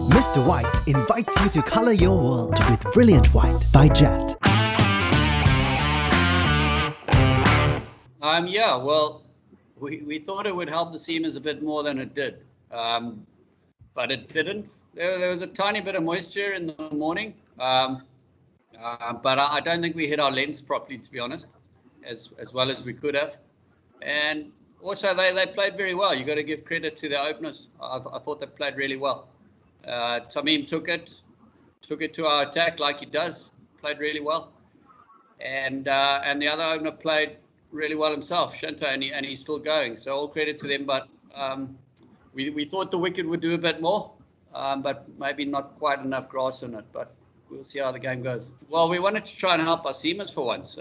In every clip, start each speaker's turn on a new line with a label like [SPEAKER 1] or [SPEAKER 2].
[SPEAKER 1] Mr. White invites you to color your world with Brilliant White by Jet.
[SPEAKER 2] Yeah, well, we thought it would help the seamers a bit more than it did, but it didn't. There was a tiny bit of moisture in the morning, but I don't think we hit our lengths properly, to be honest, as well as we could have. And also, they played very well. You got to give credit to the openers. I thought they played really well. Tamim took it to our attack like he does. Played really well, and the other opener played really well himself, Shanto, and he's still going. So all credit to them. But we thought the wicket would do a bit more, but maybe not quite enough grass in it. But we'll see how the game goes. Well, we wanted to try and help our seamers for once.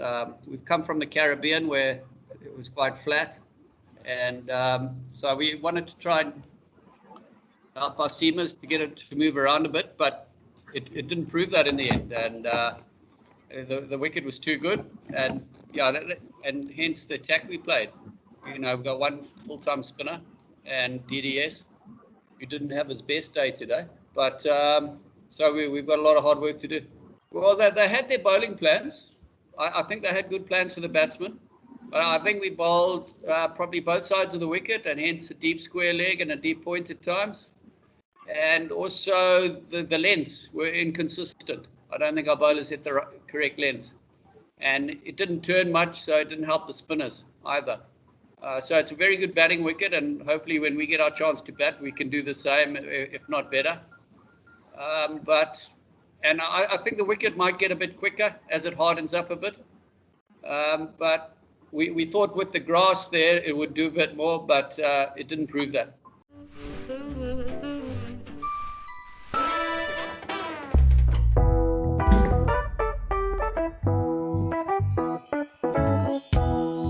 [SPEAKER 2] We've come from the Caribbean where it was quite flat, and so we wanted to try and help our seamers to get it to move around a bit, but it didn't prove that in the end. And the wicket was too good, and and hence the attack we played. We've got one full-time spinner and DDS, who didn't have his best day today, but so we've got a lot of hard work to do. Well, they had their bowling plans. I think they had good plans for the batsmen, but I think we bowled probably both sides of the wicket, and hence a deep square leg and a deep point at times. And also the lengths were inconsistent. I don't think our bowlers hit the correct lengths, and it didn't turn much, so it didn't help the spinners either. So it's a very good batting wicket, and hopefully when we get our chance to bat, we can do the same, if not better. And I think the wicket might get a bit quicker as it hardens up a bit. But we thought with the grass there it would do a bit more, but it didn't prove that.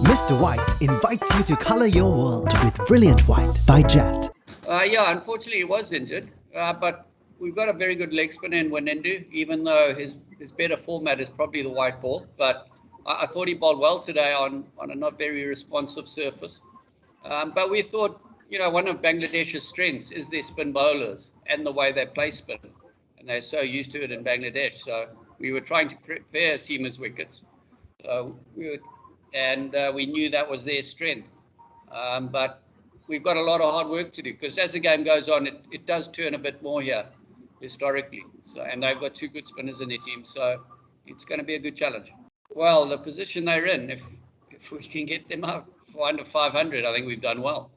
[SPEAKER 1] Mr. White invites you to color your world with Brilliant White by Jet.
[SPEAKER 2] Yeah, unfortunately he was injured, but we've got a very good leg spinner in Wanendu, even though his better format is probably the white ball. But I thought he bowled well today on a not very responsive surface. But we thought, one of Bangladesh's strengths is their spin bowlers and the way they play spin. And they're so used to it in Bangladesh. So we were trying to prepare seamers' wickets. We knew that was their strength. But we've got a lot of hard work to do, because as the game goes on, it does turn a bit more here historically. And they've got two good spinners in their team, so it's going to be a good challenge. Well, the position they're in, if we can get them up for under 500, I think we've done well.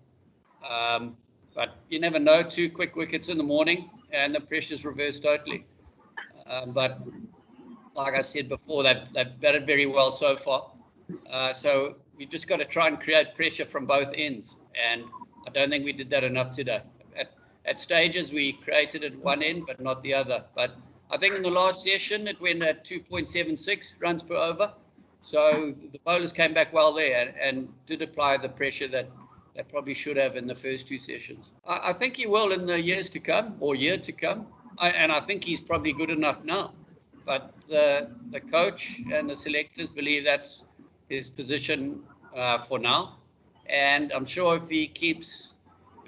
[SPEAKER 2] But you never know. 2 quick wickets in the morning, and the pressure's reversed totally. But like I said before, they've batted very well so far. So we just got to try and create pressure from both ends, and I don't think we did that enough today. At stages we created at one end but not the other, but I think in the last session it went at 2.76 runs per over, so the bowlers came back well there and did apply the pressure that they probably should have in the first 2 sessions. I think he will in the years to come, or year to come, and I think he's probably good enough now, but the coach and the selectors believe that's his position for now, and I'm sure if he keeps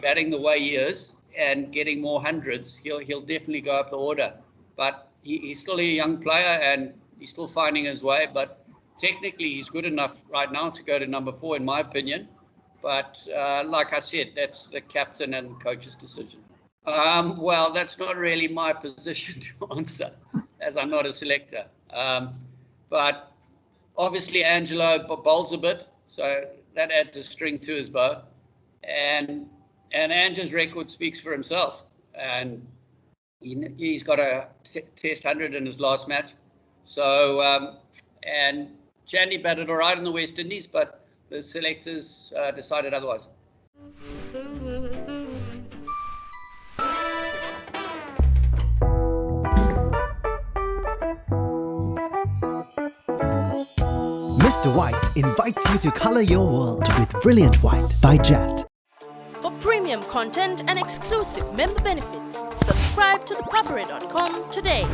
[SPEAKER 2] batting the way he is and getting more hundreds, he'll definitely go up the order. But he's still a young player and he's still finding his way, but technically he's good enough right now to go to number 4 in my opinion. But like I said, that's the captain and coach's decision. Well, that's not really my position to answer, as I'm not a selector. But obviously Angelo bowls a bit, so that adds a string to his bow. And Ange's record speaks for himself. And he's got a test 100 in his last match. So, and Chandy batted all right in the West Indies, but the selectors decided otherwise.
[SPEAKER 1] Mr. White invites you to color your world with Brilliant White by Jet.
[SPEAKER 3] For premium content and exclusive member benefits, subscribe to thepapare.com today.